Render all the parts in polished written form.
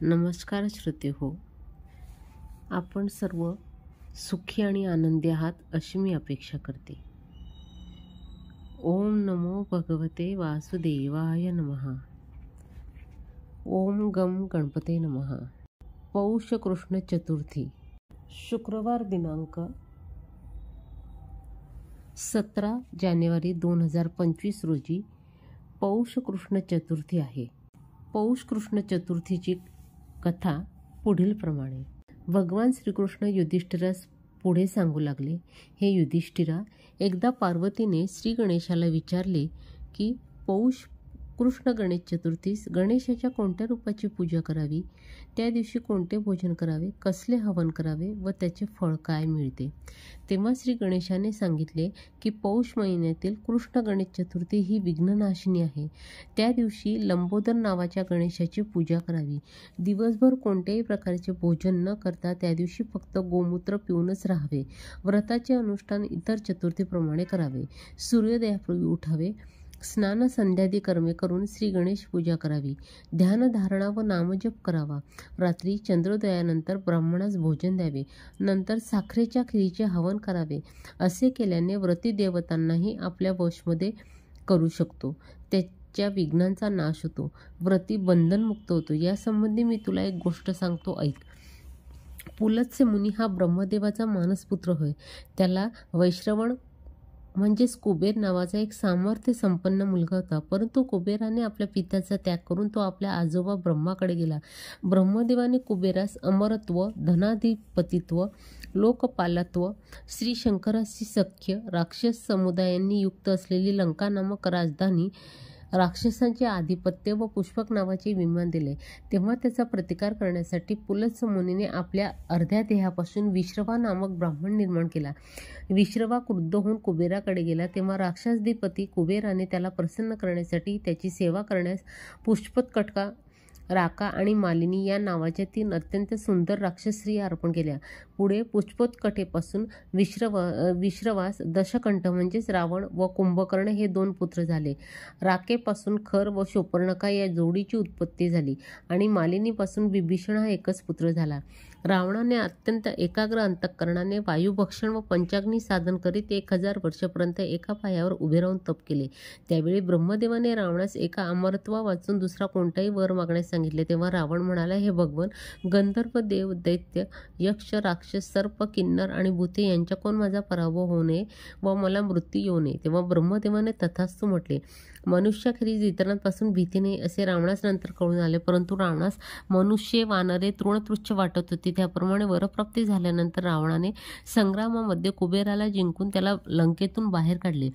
नमस्कार श्रोते हो, आपण सर्व सुखी आणि आनंदी आहात अशी मी अपेक्षा करते. ओम नमो भगवते वासुदेवाय नमः. ओम गम गणपते नमः. पौष कृष्ण चतुर्थी, शुक्रवार दिनांक 17 जानेवारी 2025 रोजी पौष कृष्ण चतुर्थी आहे. पौष कृष्ण चतुर्थीची कथा पुढील प्रमाणे. भगवान श्रीकृष्ण युधिष्ठिरास पुढे सांगू लागले, हे युधिष्ठिरा, एकदा पार्वतीने श्री गणेशाला विचारले की पौष कृष्ण गणेश चतुर्थीस गणेशाच्या कोणत्या रूपाची पूजा करावी, त्या दिवशी कोणते भोजन करावे, कसले हवन करावे व त्याचे फळ काय मिळते. तेव्हा श्री गणेशाने सांगितले की पौष महिन्यातील कृष्ण गणेश चतुर्थी ही विघ्ननाशिनी आहे. त्या दिवशी लंबोदर नावाच्या गणेशाची पूजा करावी. दिवसभर कोणत्याही प्रकारचे भोजन न करता त्या दिवशी फक्त गोमूत्र पिऊनच राहावे. व्रताचे अनुष्ठान इतर चतुर्थीप्रमाणे करावे. सूर्योदयापूर्वी उठावे. स्नान संध्यादी कर्मे करून श्री गणेश पूजा करावी. ध्यानधारणा व नामजप करावा. रात्री चंद्रोदयानंतर ब्राह्मणास भोजन द्यावे. नंतर साखरेच्या खिरीचे हवन करावे. असे केल्याने व्रती देवतांनाही आपल्या वशमध्ये करू शकतो. त्याच्या विघ्नांचा नाश होतो. व्रती बंधनमुक्त होतो. यासंबंधी मी तुला एक गोष्ट सांगतो, ऐक. पुलत्स्य मुनी हा ब्रह्मदेवाचा मानसपुत्र होय. त्याला वैश्रवण म्हणजेच कुबेर नावाचा एक सामर्थ्य संपन्न मुलगा होता. परंतु कुबेराने आपल्या पित्याचा त्याग करून तो आपल्या आजोबा ब्रह्माकडे गेला. ब्रह्मदेवाने कुबेरास अमरत्व, धनाधिपतित्व, लोकपालत्व, श्री शंकराशी सख्य, राक्षस समुदायांनी युक्त असलेली लंका नामक राजधानी, राक्षसांचे आधिपत्य व पुष्पक नावाचे विमान दिले. तेव्हा त्याचा प्रतिकार करण्यासाठी पुलत्स्य मुनीने आपल्या अर्ध्या देहापासून विश्रवा नामक ब्राह्मण निर्माण केला. विश्रवा क्रुद्ध होऊन कुबेराकडे गेला. तेव्हा राक्षसाधिपती कुबेराने त्याला प्रसन्न करण्यासाठी त्याची सेवा करण्यास पुष्पकटका, राका आणि मालिनी या नावाच्या 3 अत्यंत सुंदर राक्षस स्त्रिया अर्पण केल्या. पुढे पुष्पोत्कटेपासून विश्रवास दशकंठ म्हणजेच रावण व कुंभकर्ण हे 2 पुत्र झाले. राकेपासून खर व शूर्पणखा या जोडीची उत्पत्ती झाली आणि मालिनीपासून बिभीषण हा एकच पुत्र झाला. रावणाने अत्यंत एकाग्र अंतःकरणाने वायुभक्षण व पंचाग्नी साधन करीत 1000 वर्षापर्यंत एका पायावर उभे राहून तप केले. त्यावेळी ब्रह्मदेवाने रावणास एका अमरत्वा वाचून दुसरा कोणताही वर मागण्यास सांगितले. तेव्हा रावण म्हणाला, हे भगवन, गंधर्व, देव, दैत्य, यक्ष, राक्षस, सर्प, किन्नर आणि भूते यांच्याकडून माझा पराभव होऊ नये व मला मृत्यू येऊ नये. तेव्हा ब्रह्मदेवाने तथास्तु म्हटले. मनुष्याखेरीज इतरांपासून भीती नाही असे रावणास नंतर कळून आले. परंतु रावणास मनुष्य, वानरे, तृणतुच्छ वाटत होती. त्याप्रमाणे वरप्राप्ती झाल्यानंतर रावणाने संग्रामामध्ये कुबेराला जिंकून त्याला लंकेतून बाहेर काढले.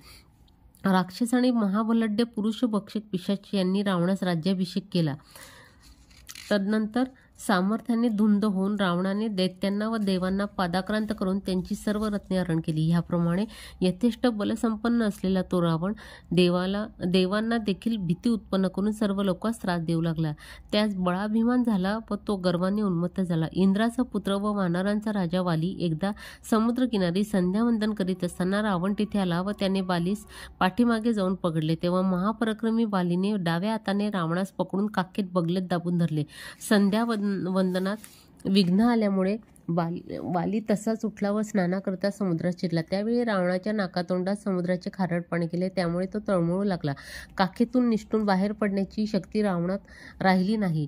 राक्षस आणि महाबलाढ्य पुरुष भक्षक पिशाच यांनी रावणास राज्याभिषेक केला. तदनंतर सामर्थ्याने धुंद होऊन रावणाने दैत्यांना व देवांना पादाक्रांत करून त्यांची सर्व रत्ने हरण केली. ह्याप्रमाणे यथेष्ट बलसंपन्न असलेला तो रावण देवांना देखील भीती उत्पन्न करून सर्व लोकांस त्रास देऊ लागला. त्यास बळाभिमान झाला व तो गर्वाने उन्मत्त झाला. इंद्राचा पुत्र व वानरांचा राजा वाली एकदा समुद्रकिनारी संध्यावंदन करीत असताना रावण तिथे आला व त्याने वालीस पाठीमागे जाऊन पकडले. तेव्हा महापराक्रमी वालीने डाव्या हाताने रावणास पकडून काखेत बगलेत दाबून धरले. वंदनात विघ्न आल्यामुळे वाली तसाच उठला व स्नानाकरता समुद्रात शिरला. त्यावेळी रावणाच्या नाकातोंडात समुद्राचे खारट पाणी गेले. त्यामुळे तो तळमळू लागला. काखेतून निसटून बाहेर पडण्याची शक्ती रावणात राहिली नाही.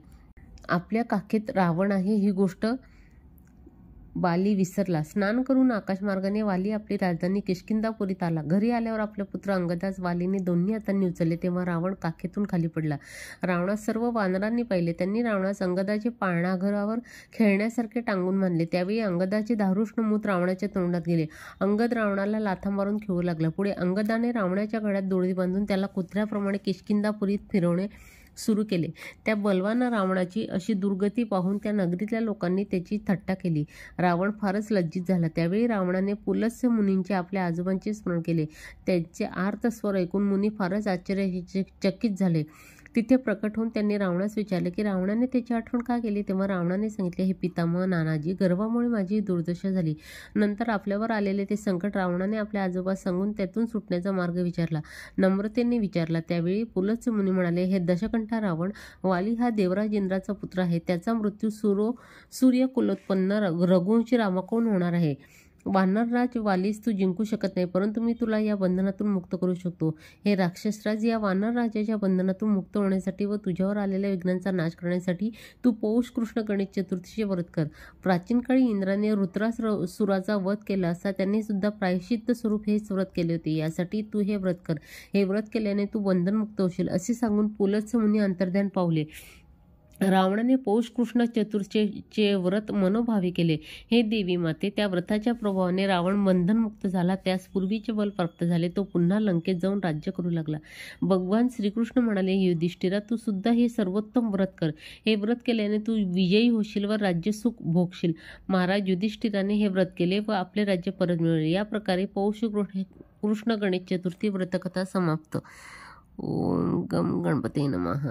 आपल्या काखेत रावण आहे ही गोष्ट वाली विसरला. स्नान करून आकाशमार्गाने वाली आपली राजधानी किष्किंधापुरीत आला. घरी आल्यावर आपले पुत्र अंगदास वालीने दोन्ही हातांनी उचलले. तेव्हा रावण काखेतून खाली पडला. रावणास सर्व वानरांनी पाहिले. त्यांनी रावणास अंगदाचे पाळणाघरावर खेळण्यासारखे टांगून बांधले. त्यावेळी अंगदाचे दारुष्ण मूत रावणाच्या तोंडात गेले. अंगद रावणाला लाथा मारून खेळू लागला. पुढे अंगदाने रावणाच्या गळ्यात दोरी बांधून त्याला कुत्र्याप्रमाणे किष्किंधापुरीत फिरवणे सुरू केले. त्या बलवान रावणाची अशी दुर्गती पाहून त्या नगरीतल्या लोकांनी त्याची थट्टा केली. रावण फारच लज्जित झाला. त्यावेळी रावणाने पुलत्स्य मुनींचे आपल्या आजोबांचे स्मरण केले. त्यांचे आर्त स्वर ऐकून मुनी फारच आश्चर्यचकित झाले. तिथे प्रकट होऊन त्यांनी रावणास विचारले की रावणाने त्याची आठवण का केली. तेव्हा रावणाने सांगितले, हे पितामह नानाजी, गर्वामुळे माझी दुर्दशा झाली. नंतर आपल्यावर आलेले ते संकट रावणाने आपल्या आजोबास सांगून त्यातून सुटण्याचा मार्ग विचारला, नम्रतेने विचारला. त्यावेळी पुलत्स्य मुनी म्हणाले, हे दशकंठा रावण, वाली हा देवराज इंद्राचा पुत्र आहे. त्याचा मृत्यू सूर्यकुलोत्पन्न रघुवंशी रामाकडून होणार आहे. वानरराज वालीस तू जिंकू शकत नाही, परंतु मी तुला या बंधनातून मुक्त करू शकतो. हे राक्षसराज, या वानरराजाच्या बंधनातून मुक्त होण्यासाठी व तुझ्यावर आलेल्या विघ्नांचा नाश करण्यासाठी तू पौष कृष्ण गणेश चतुर्थीचे व्रत कर. प्राचीन काळी इंद्राने वृत्रासुराचा वध केला असता त्यांनी सुद्धा प्रायश्चित्त स्वरूप हेच व्रत केले होते. यासाठी तू हे व्रत कर. हे व्रत केल्याने तू बंधनमुक्त होशील. असे सांगून पुलत्स्य मुनी अंतर्ध्यान पावले. रावणाने पौष कृष्ण चतुर्थीचे व्रत मनोभावी केले. हे देवी माते, त्या व्रताच्या प्रभावाने रावण बंधनमुक्त झाला. त्यास पूर्वीचे बल प्राप्त झाले. तो पुन्हा लंकेत जाऊन राज्य करू लागला. भगवान श्रीकृष्ण म्हणाले, युधिष्ठिरा, तू सुद्धा हे सर्वोत्तम व्रत कर. हे व्रत केल्याने तू विजयी होशील व राज्यसुख भोगशील. महाराज युधिष्ठिराने हे व्रत केले व आपले राज्य परत मिळवले. या प्रकारे पौष कृष्ण गणेश चतुर्थी व्रतकथा समाप्त. ओम गम गणपती नमः.